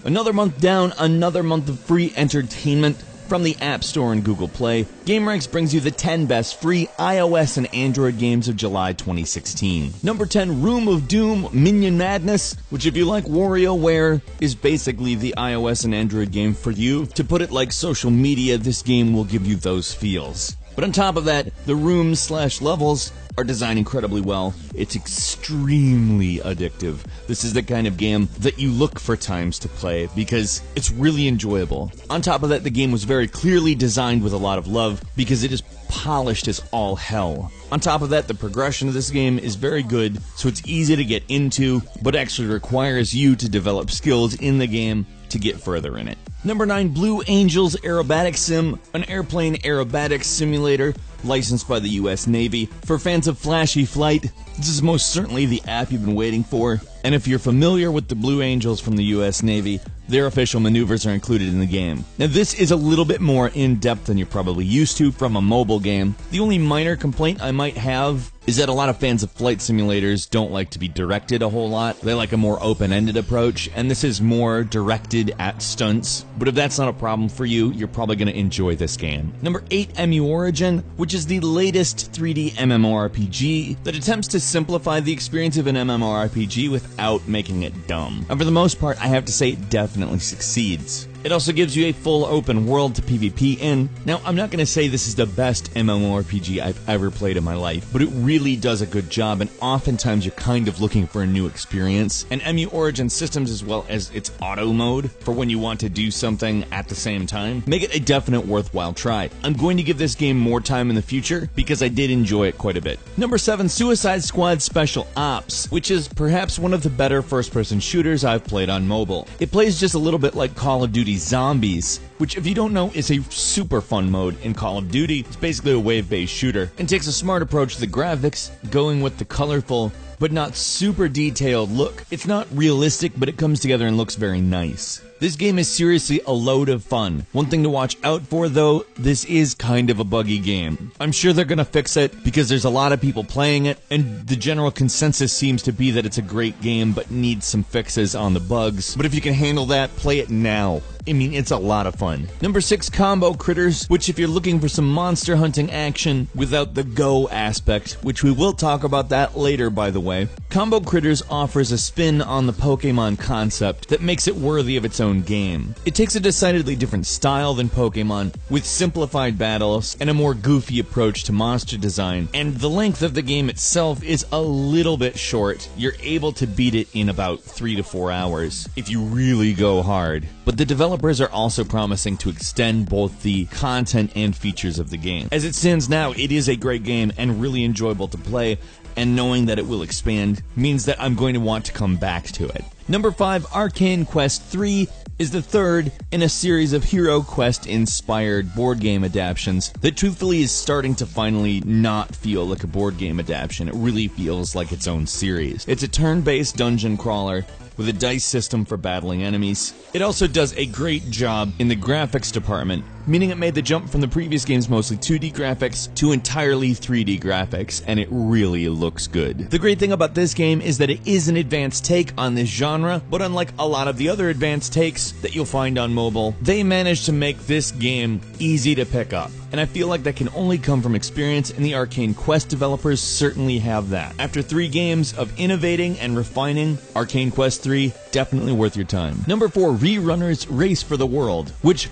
Another month down, another month of free entertainment from the App Store and Google Play. GameRanks brings you the 10 best free iOS and Android games of July 2016. Number 10, Room of Doom Minion Madness, which if you like WarioWare, is basically the iOS and Android game for you. To put it like social media, this game will give you those feels. But on top of that, the rooms/levels are designed incredibly well. It's extremely addictive. This is the kind of game that you look for times to play because it's really enjoyable. On top of that, the game was very clearly designed with a lot of love because it is polished as all hell. On top of that, the progression of this game is very good, so it's easy to get into, but actually requires you to develop skills in the game to get further in it. Number 9, Blue Angels Aerobatic Sim, an airplane aerobatics simulator licensed by the US Navy. For fans of flashy flight, this is most certainly the app you've been waiting for. And if you're familiar with the Blue Angels from the US Navy, their official maneuvers are included in the game. Now this is a little bit more in-depth than you're probably used to from a mobile game. The only minor complaint I might have is that a lot of fans of flight simulators don't like to be directed a whole lot. They like a more open-ended approach, and this is more directed at stunts. But if that's not a problem for you, you're probably going to enjoy this game. Number 8, MU Origin, which is the latest 3D MMORPG that attempts to simplify the experience of an MMORPG without making it dumb. And for the most part, I have to say it definitely succeeds. It also gives you a full open world to PvP in. Now, I'm not going to say this is the best MMORPG I've ever played in my life, but it really does a good job, and oftentimes you're kind of looking for a new experience. And MU Origin systems, as well as its auto mode for when you want to do something at the same time, make it a definite worthwhile try. I'm going to give this game more time in the future because I did enjoy it quite a bit. Number 7, Suicide Squad Special Ops, which is perhaps one of the better first-person shooters I've played on mobile. It plays just a little bit like Call of Duty Zombies, which if you don't know is a super fun mode in Call of Duty. It's basically a wave-based shooter and takes a smart approach to the graphics, going with the colorful but not super detailed look. It's not realistic, but it comes together and looks very nice. This game is seriously a load of fun. One thing to watch out for though, this is kind of a buggy game. I'm sure they're gonna fix it because there's a lot of people playing it, and the general consensus seems to be that it's a great game but needs some fixes on the bugs. But if you can handle that, play it now. I mean, it's a lot of fun. Number 6, Combo Critters, which if you're looking for some monster hunting action without the go aspect, which we will talk about that later by the way, Combo Critters offers a spin on the Pokemon concept that makes it worthy of its own game. It takes a decidedly different style than Pokemon, with simplified battles and a more goofy approach to monster design, and the length of the game itself is a little bit short. You're able to beat it in about 3 to 4 hours if you really go hard. But the developers are also promising to extend both the content and features of the game. As it stands now, it is a great game and really enjoyable to play, and knowing that it will expand means that I'm going to want to come back to it. Number 5, Arcane Quest 3 is the third in a series of Hero Quest-inspired board game adaptations that truthfully is starting to finally not feel like a board game adaptation. It really feels like its own series. It's a turn-based dungeon crawler with a dice system for battling enemies. It also does a great job in the graphics department, meaning it made the jump from the previous game's mostly 2D graphics to entirely 3D graphics, and it really looks good. The great thing about this game is that it is an advanced take on this genre, but unlike a lot of the other advanced takes that you'll find on mobile, they managed to make this game easy to pick up. And I feel like that can only come from experience, and the Arcane Quest developers certainly have that. After 3 games of innovating and refining, Arcane Quest 3, definitely worth your time. Number 4, Rerunners Race for the World, which,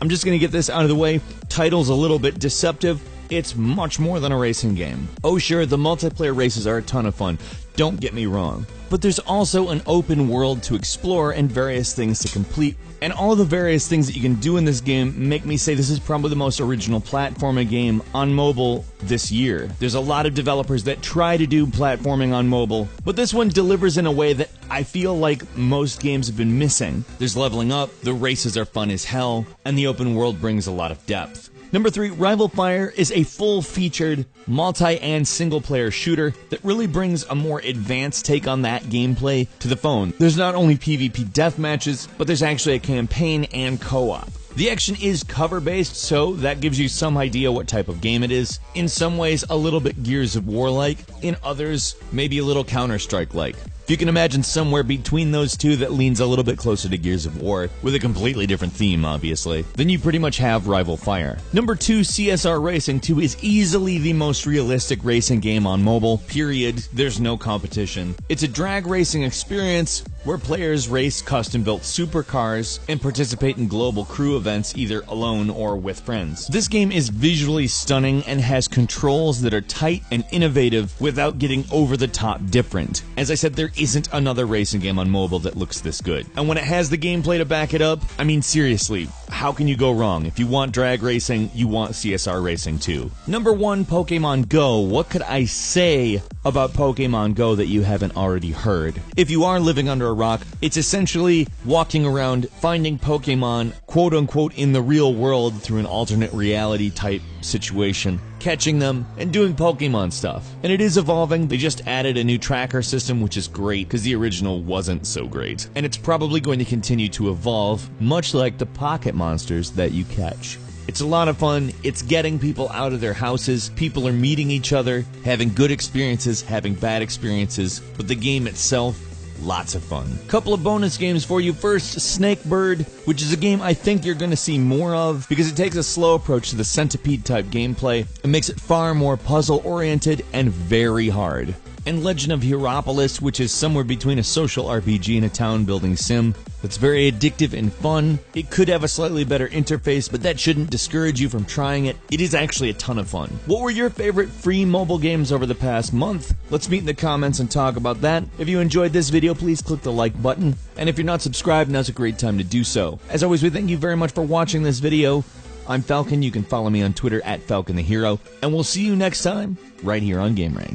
I'm just going to get this out of the way, title's a little bit deceptive. It's much more than a racing game. Oh sure, the multiplayer races are a ton of fun, don't get me wrong. But there's also an open world to explore and various things to complete. And all the various things that you can do in this game make me say this is probably the most original platforming game on mobile this year. There's a lot of developers that try to do platforming on mobile, but this one delivers in a way that I feel like most games have been missing. There's leveling up, the races are fun as hell, and the open world brings a lot of depth. Number 3, Rival Fire is a full-featured, multi- and single-player shooter that really brings a more advanced take on that gameplay to the phone. There's not only PvP deathmatches, but there's actually a campaign and co-op. The action is cover-based, so that gives you some idea what type of game it is. In some ways, a little bit Gears of War-like. In others, maybe a little Counter-Strike-like. You can imagine somewhere between those two that leans a little bit closer to Gears of War, with a completely different theme, obviously. Then you pretty much have Rival Fire. Number 2, CSR Racing 2 is easily the most realistic racing game on mobile, period. There's no competition. It's a drag racing experience where players race custom-built supercars and participate in global crew events either alone or with friends. This game is visually stunning and has controls that are tight and innovative without getting over-the-top different. As I said, there isn't another racing game on mobile that looks this good. And when it has the gameplay to back it up, I mean seriously, how can you go wrong? If you want drag racing, you want CSR Racing 2. Number 1, Pokemon Go. What could I say about Pokemon Go that you haven't already heard? If you are living under a rock, it's essentially walking around finding Pokemon, quote-unquote, in the real world through an alternate reality type situation, catching them, and doing Pokemon stuff. And it is evolving. They just added a new tracker system, which is great, because the original wasn't so great. And it's probably going to continue to evolve, much like the Pocket Monsters that you catch. It's a lot of fun. It's getting people out of their houses. People are meeting each other, having good experiences, having bad experiences, but the game itself, lots of fun. Couple of bonus games for you. First, Snakebird, which is a game I think you're going to see more of because it takes a slow approach to the Centipede type gameplay and makes it far more puzzle oriented and very hard. And Legend of Hieropolis, which is somewhere between a social RPG and a town building sim that's very addictive and fun. It could have a slightly better interface, but that shouldn't discourage you from trying it. It is actually a ton of fun. What were your favorite free mobile games over the past month? Let's meet in the comments and talk about that. If you enjoyed this video, please click the like button. And if you're not subscribed, now's a great time to do so. As always, we thank you very much for watching this video. I'm Falcon. You can follow me on Twitter @FalconTheHero. And we'll see you next time, right here on GameRanks.